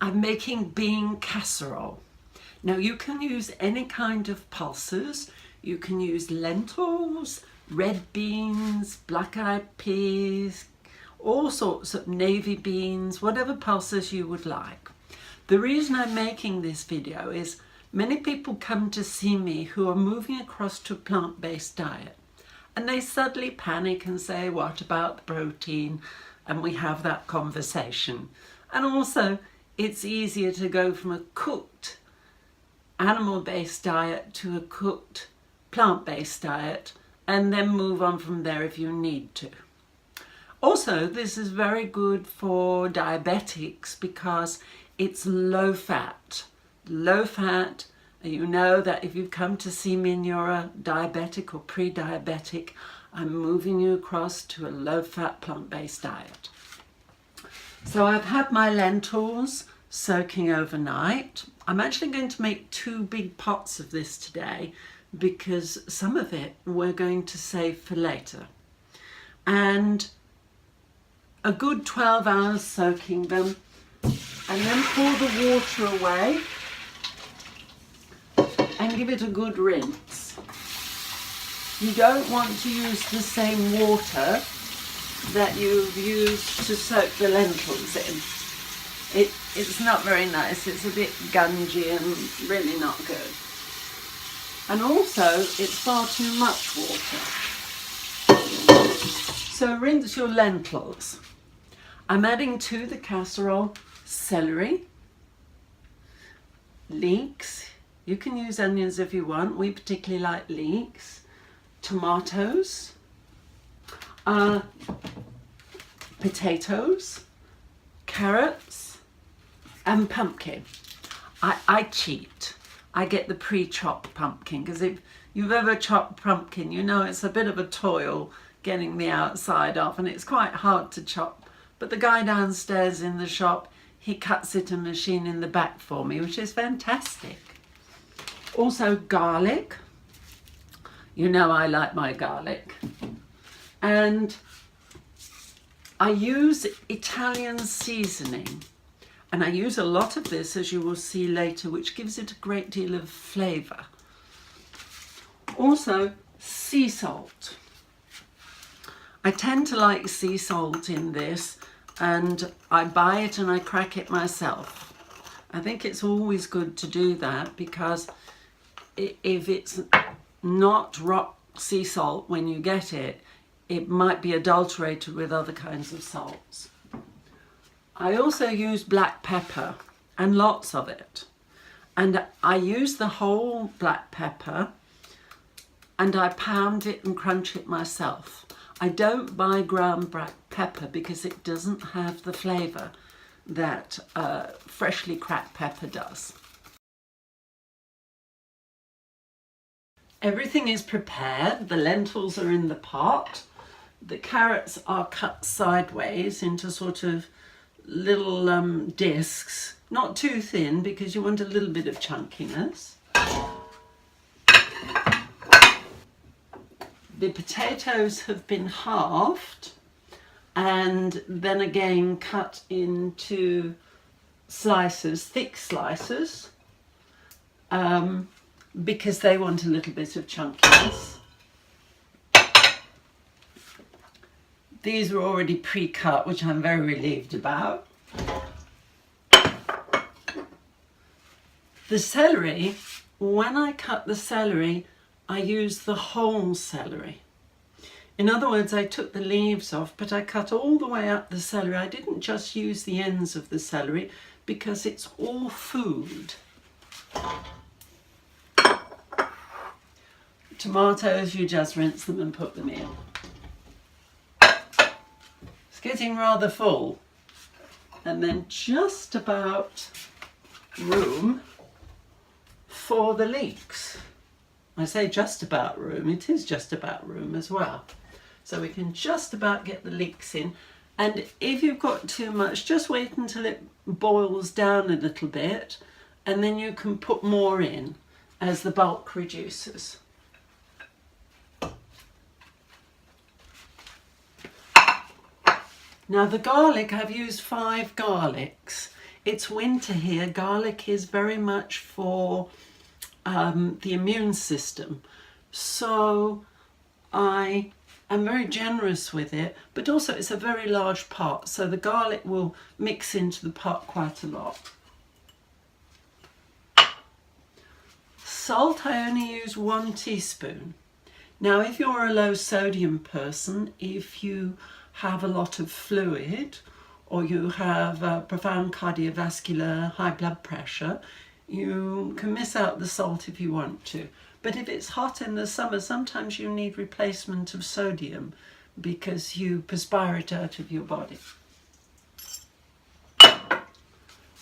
I'm making bean casserole. Now you can use any kind of pulses. You can use lentils, red beans, black-eyed peas, all sorts of navy beans, whatever pulses you would like. The reason I'm making this video is many people come to see me who are moving across to a plant-based diet, and they suddenly panic and say, what about the protein? And we have that conversation. And also, it's easier to go from a cooked animal-based diet to a cooked plant-based diet and then move on from there if you need to. Also, this is very good for diabetics because it's low fat. Low fat, you know that if you come to see me and you're a diabetic or pre-diabetic, I'm moving you across to a low-fat plant-based diet. So I've had my lentils soaking overnight. I'm actually going to make 2 big pots of this today because some of it we're going to save for later. And a good 12 hours soaking them, and then pour the water away and give it a good rinse. You don't want to use the same water that you've used to soak the lentils in. It's not very nice. It's a bit gungy and really not good. And also, it's far too much water. So rinse your lentils. I'm adding to the casserole celery, leeks. You can use onions if you want. We particularly like leeks. Tomatoes. Potatoes, carrots, and pumpkin. I cheat. I get the pre-chopped pumpkin because if you've ever chopped pumpkin, you know it's a bit of a toil getting the outside off, and it's quite hard to chop. But the guy downstairs in the shop, he cuts it in a machine in the back for me, which is fantastic. Also garlic. You know I like my garlic. And I use Italian seasoning, and I use a lot of this, as you will see later, which gives it a great deal of flavour. Also, sea salt. I tend to like sea salt in this, and I buy it and I crack it myself. I think it's always good to do that because if it's not rock sea salt when you get it, it might be adulterated with other kinds of salts. I also use black pepper, and lots of it. And I use the whole black pepper and I pound it and crunch it myself. I don't buy ground black pepper because it doesn't have the flavour that freshly cracked pepper does. Everything is prepared. The lentils are in the pot. The carrots are cut sideways into sort of little discs, not too thin because you want a little bit of chunkiness. The potatoes have been halved and then again cut into slices, thick slices, because they want a little bit of chunkiness. These were already pre-cut, which I'm very relieved about. The celery, when I cut the celery, I used the whole celery. In other words, I took the leaves off, but I cut all the way up the celery. I didn't just use the ends of the celery because it's all food. Tomatoes, you just rinse them and put them in. It's getting rather full. And then just about room for the leeks. I say just about room, it is just about room as well. So we can just about get the leeks in. And if you've got too much, just wait until it boils down a little bit, and then you can put more in as the bulk reduces. Now the garlic, I've used 5 garlics. it's winter here. Garlic is very much for the immune system. So I am very generous with it, but also it's a very large pot, so the garlic will mix into the pot quite a lot. Salt, I only use 1 teaspoon. Now, if you're a low sodium person, if you have a lot of fluid, or you have profound cardiovascular high blood pressure, you can miss out the salt if you want to. But if it's hot in the summer, sometimes you need replacement of sodium because you perspire it out of your body.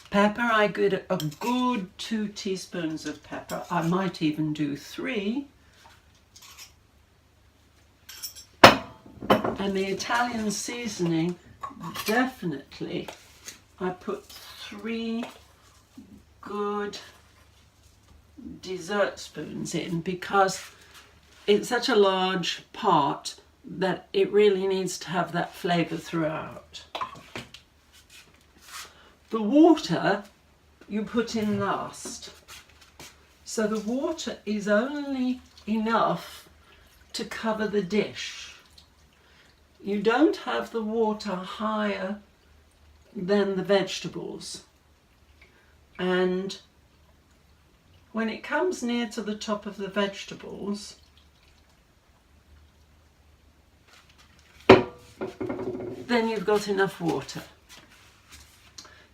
Pepper, I get a good 2 teaspoons of pepper. I might even do 3. And the Italian seasoning, definitely, I put 3 good dessert spoons in because it's such a large pot that it really needs to have that flavour throughout. The water you put in last. So the water is only enough to cover the dish. You don't have the water higher than the vegetables. And when it comes near to the top of the vegetables, then you've got enough water.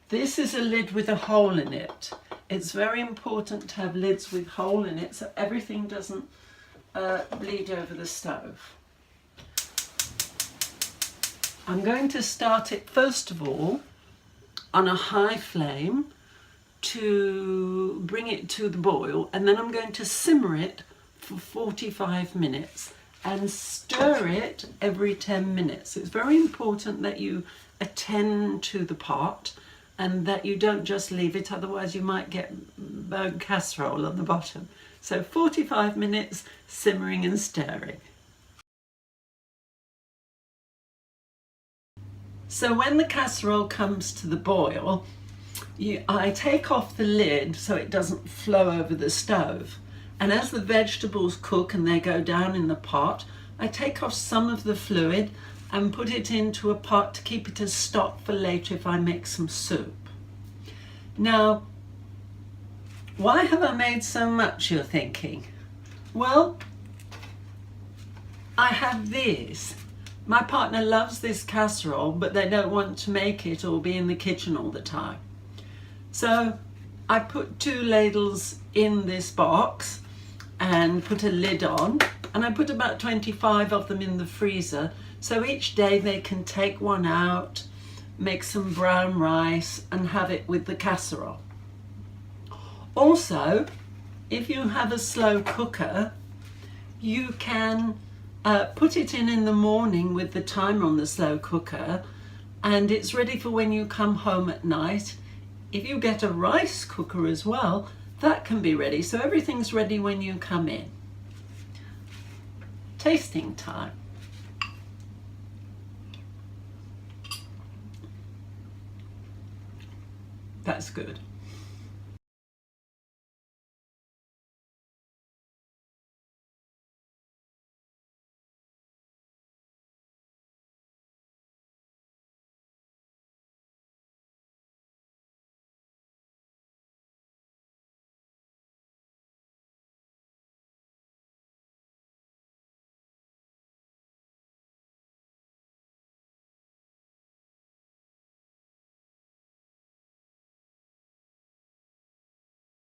This is a lid with a hole in it. It's very important to have lids with hole in it so everything doesn't bleed over the stove. I'm going to start it first of all on a high flame to bring it to the boil, and then I'm going to simmer it for 45 minutes and stir it every 10 minutes. It's very important that you attend to the pot and that you don't just leave it, otherwise you might get burnt casserole on the bottom. So 45 minutes simmering and stirring. So when the casserole comes to the boil, I take off the lid so it doesn't flow over the stove. And as the vegetables cook and they go down in the pot, I take off some of the fluid and put it into a pot to keep it as stock for later if I make some soup. Now, why have I made so much, you're thinking? Well, I have these. My partner loves this casserole, but they don't want to make it or be in the kitchen all the time. So I put 2 ladles in this box and put a lid on, and I put about 25 of them in the freezer. So each day they can take one out, make some brown rice and have it with the casserole. Also, if you have a slow cooker, you can put it in the morning with the timer on the slow cooker, and it's ready for when you come home at night. If you get a rice cooker as well, that can be ready. So everything's ready when you come in. Tasting time. That's good.